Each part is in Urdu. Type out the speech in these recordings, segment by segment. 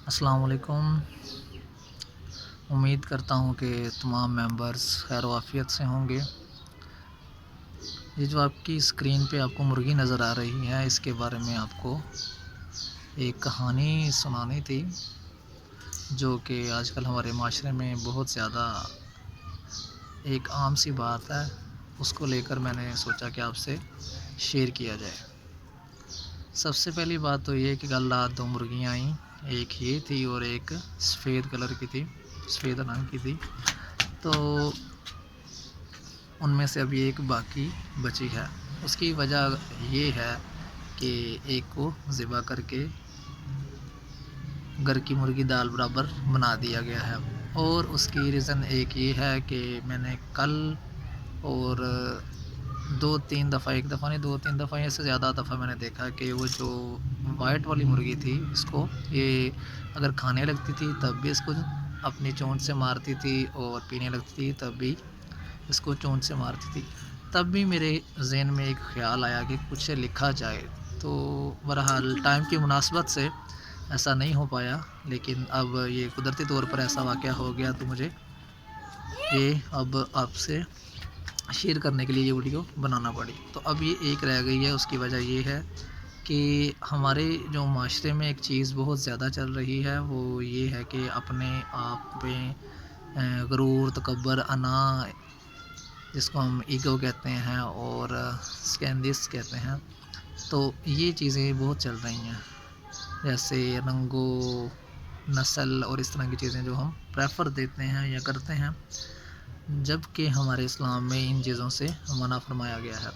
السلام علیکم۔ امید کرتا ہوں کہ تمام ممبرز خیر و عافیت سے ہوں گے۔ یہ جو آپ کی اسکرین پہ آپ کو مرغی نظر آ رہی ہے، اس کے بارے میں آپ کو ایک کہانی سنانی تھی جو کہ آج کل ہمارے معاشرے میں بہت زیادہ ایک عام سی بات ہے۔ اس کو لے کر میں نے سوچا کہ آپ سے شیئر کیا جائے۔ سب سے پہلی بات تو یہ کہ کل رات 2 مرغیاں آئیں، ایک یہ تھی اور ایک سفید کلر کی تھی، سفید رنگ کی تھی۔ تو ان میں سے ابھی ایک باقی بچی ہے۔ اس کی وجہ یہ ہے کہ ایک کو ذبح کر کے گھر کی مرغی دال برابر بنا دیا گیا ہے، اور اس کی ریزن ایک یہ ہے کہ میں نے کل اور 2-3 دفعہ، ایک دفعہ نہیں 2-3 دفعہ، اس سے زیادہ دفعہ میں نے دیکھا کہ وہ جو وائٹ والی مرغی تھی، اس کو یہ اگر کھانے لگتی تھی تب بھی اس کو اپنی چونچ سے مارتی تھی، اور پینے لگتی تھی تب بھی اس کو چونچ سے مارتی تھی۔ تب بھی میرے ذہن میں ایک خیال آیا کہ کچھ لکھا جائے، تو بہرحال ٹائم کی مناسبت سے ایسا نہیں ہو پایا، لیکن اب یہ قدرتی طور پر ایسا واقعہ ہو گیا تو مجھے یہ اب آپ سے شیئر کرنے کے لیے یہ ویڈیو بنانا پڑی۔ تو اب یہ ایک رہ گئی ہے، اس کی وجہ یہ ہے کہ ہمارے جو معاشرے میں ایک چیز بہت زیادہ چل رہی ہے، وہ یہ ہے کہ اپنے آپ پہ غرور، تکبر، انا، جس کو ہم ایگو کہتے ہیں اور اسکینڈس کہتے ہیں، تو یہ چیزیں بہت چل رہی ہیں، جیسے رنگ و نسل اور اس طرح کی چیزیں جو ہم پریفر دیتے ہیں یا کرتے ہیں، جب کہ ہمارے اسلام میں ان چیزوں سے منع فرمایا گیا ہے۔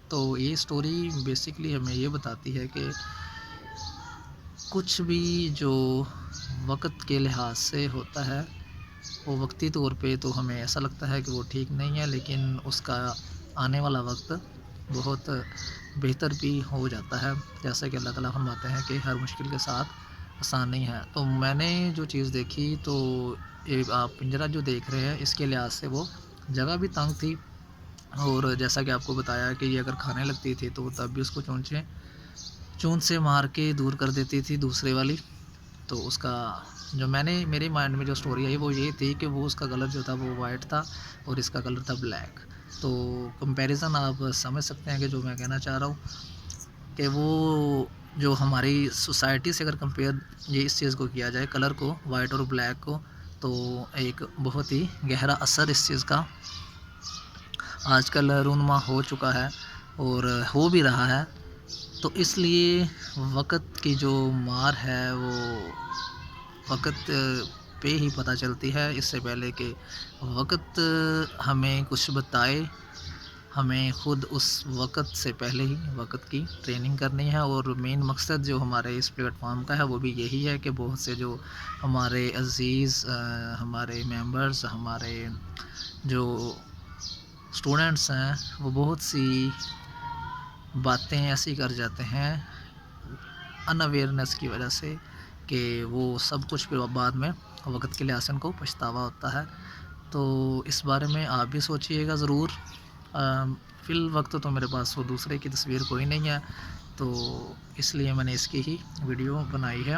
تو یہ سٹوری بیسکلی ہمیں یہ بتاتی ہے کہ کچھ بھی جو وقت کے لحاظ سے ہوتا ہے، وہ وقتی طور پہ تو ہمیں ایسا لگتا ہے کہ وہ ٹھیک نہیں ہے، لیکن اس کا آنے والا وقت بہت بہتر بھی ہو جاتا ہے، جیسا کہ اللہ تعالیٰ فرماتے ہیں کہ ہر مشکل کے ساتھ آسان نہیں ہے۔ تو میں نے جو چیز دیکھی، تو آپ پنجرہ جو دیکھ رہے ہیں، اس کے لحاظ سے وہ جگہ بھی تنگ تھی، اور جیسا کہ آپ کو بتایا کہ یہ اگر کھانے لگتی تھی تو تب بھی اس کو چونچ سے مار کے دور کر دیتی تھی دوسرے والی۔ تو اس کا جو میرے مائنڈ میں جو سٹوری آئی وہ یہ تھی کہ وہ اس کا کلر جو تھا وہ وائٹ تھا اور اس کا کلر تھا بلیک۔ تو کمپیریزن آپ سمجھ سکتے ہیں کہ جو میں کہنا چاہ رہا ہوں کہ وہ جو ہماری سوسائٹی سے اگر کمپیئر یہ اس چیز کو کیا جائے، کلر کو، وائٹ اور بلیک کو، تو ایک بہت ہی گہرا اثر اس چیز کا آج کل رونما ہو چکا ہے اور ہو بھی رہا ہے۔ تو اس لیے وقت کی جو مار ہے وہ وقت پہ ہی پتہ چلتی ہے، اس سے پہلے کہ وقت ہمیں کچھ بتائے، ہمیں خود اس وقت سے پہلے ہی وقت کی ٹریننگ کرنی ہے۔ اور مین مقصد جو ہمارے اس پلیٹ فارم کا ہے وہ بھی یہی ہے کہ بہت سے جو ہمارے عزیز ہمارے ممبرز، ہمارے جو اسٹوڈنٹس ہیں، وہ بہت سی باتیں ایسی کر جاتے ہیں ان اویئرنیس کی وجہ سے کہ وہ سب کچھ پھر بعد میں وقت کے لحاظ سے ان کو پچھتاوا ہوتا ہے۔ تو اس بارے میں آپ بھی سوچئے گا ضرور۔ فی الوقت تو میرے پاس وہ دوسرے کی تصویر کوئی نہیں ہے، تو اس لیے میں نے اس کی ہی ویڈیو بنائی ہے۔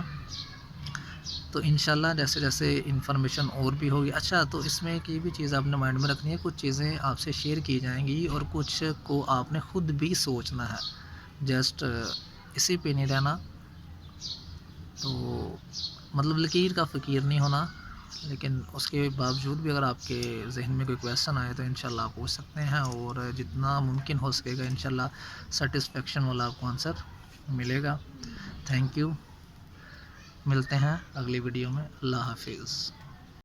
تو انشاءاللہ جیسے جیسے انفارمیشن اور بھی ہوگی۔ اچھا، تو اس میں ایک یہ بھی چیز آپ نے مائنڈ میں رکھنی ہے، کچھ چیزیں آپ سے شیئر کی جائیں گی اور کچھ کو آپ نے خود بھی سوچنا ہے، جسٹ اسی پہ نہیں رہنا۔ تو مطلب لکیر کا فقیر نہیں ہونا، لیکن اس کے باوجود بھی اگر آپ کے ذہن میں کوئی کویسچن آئے تو انشاءاللہ آپ پوچھ سکتے ہیں، اور جتنا ممکن ہو سکے گا انشاءاللہ سیٹسفیکشن والا آپ کو آنسر ملے گا۔ تھینک یو، ملتے ہیں اگلی ویڈیو میں۔ اللہ حافظ۔